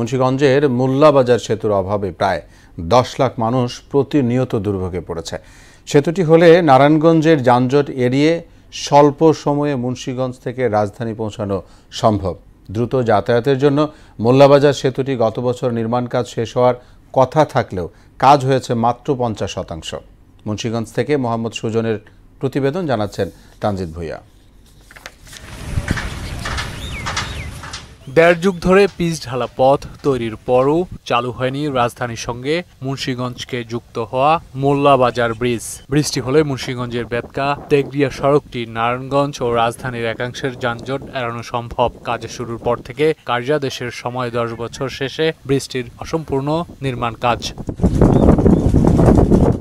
মুন্সিগঞ্জের মোল্লাবাজার সেতুর অভাবে প্রায় 10 লাখ মানুষ প্রতিনিয়ত দুর্ভোগে পড়েছে। সেতুটি হলে নারায়ণগঞ্জের যানজট এড়িয়ে স্বল্প সময়ে মুন্সিগঞ্জ থেকে রাজধানী পৌঁছানো সম্ভব। দ্রুত যাতায়াতের জন্য মোল্লাবাজার সেতুটি গত বছর নির্মাণ কাজ শেষ হওয়ার কথা থাকলেও কাজ হয়েছে মাত্র 50%। মুন্সিগঞ্জ থেকে মোহাম্মদ সুজনের প্রতিবেদন, জানাচ্ছেন তানজিদ ভুইয়া। দেড় যুগ ধরে পিচ ঢালা পথ তৈরির পরও চালু হয়নি রাজধানীর সঙ্গে মুন্সিগঞ্জকে যুক্ত হওয়া মোল্লাবাজার ব্রিজ। ব্রিজটি হলে মুন্সিগঞ্জের বেতকা তেগরিয়া সড়কটি নারায়ণগঞ্জ ও রাজধানীর একাংশের যানজট এড়ানো সম্ভব। কাজ শুরুর পর থেকে কার্যাদেশের সময় 10 বছর শেষে ব্রিজটির অসম্পূর্ণ নির্মাণ কাজ।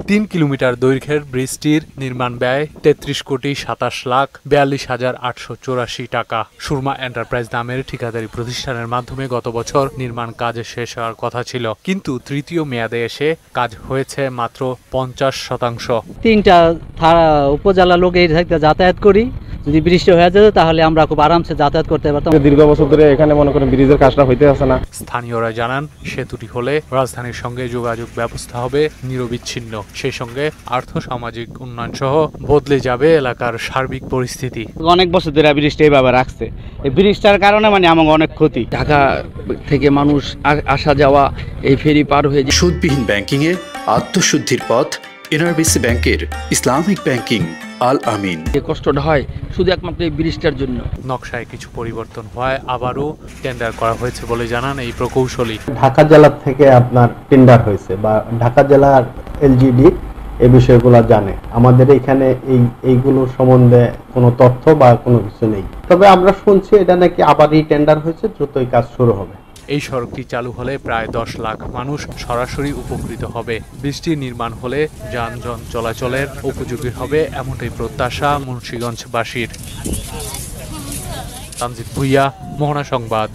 3 কিলোমিটার দৈর্ঘ্যের ব্রিজটির নির্মাণ ব্যয় 33,27,42,884 টাকা। সুরমা এন্টারপ্রাইজ নামের ঠিকাদারি প্রতিষ্ঠানের মাধ্যমে গত বছর নির্মাণ কাজ শেষ হওয়ার কথা ছিল, কিন্তু তৃতীয় মেয়াদে এসে কাজ হয়েছে মাত্র 50%। 3টা উপজেলা লোক এই যাতায়াত করি, যদি বৃষ্টি হয়ে যেত তাহলে আমরা খুব আরামসে যাতায়াত করতে পারতাম। দীর্ঘ বছর ধরে এখানে মনে করেন ব্রিজের কাজটা হইতে আসে না। স্থানীয়রা জানান, সেতুটি হলে রাজধানীর সঙ্গে যোগাযোগ ব্যবস্থা হবে নিরবিচ্ছিন্ন। সেই সঙ্গে আর্থ-সামাজিক উন্নয়ন সহ বদলে যাবে এলাকার সার্বিক পরিস্থিতি। অনেক বছর ধরে ব্রিজটা এইভাবে রাখছে, এই ব্রিজটার কারণে আমার অনেক ক্ষতি। ঢাকা থেকে মানুষ আসা যাওয়া, এই ফেরি পার হয়ে সুদবিহীন ব্যাংকিংয়ে আত্মশুদ্ধির পথ এনআরবিসি ব্যাংকের ইসলামিক ব্যাংকিং আল আমিন। যে কষ্টটা হয় শুধু একমাত্র এই ব্রিজটার জন্য। নকশায় কিছু পরিবর্তন হয়, আবারও টেন্ডার করা হয়েছে বলে জানান এই প্রকৌশলী। ঢাকা জেলা থেকে আপনার টেন্ডার হয়েছে বা ঢাকা জেলার এলজিডি এই বিষয়গুলো জানে। আমাদের এখানে এইগুলোর সম্বন্ধে কোনো তথ্য বা কোনো কিছু নেই, তবে আমরা শুনছি এটা নাকি আবারই টেন্ডার হয়েছে, দ্রুতই কাজ শুরু হবে। এই সড়কটি চালু হলে প্রায় 10 লাখ মানুষ সরাসরি উপকৃত হবে। ব্রিজটির নির্মাণ হলে যানজট চলাচলের উপযোগী হবে, এমনটাই প্রত্যাশা মুন্সিগঞ্জবাসীর। তানজিদ ভুইয়া, মোহনা সংবাদ।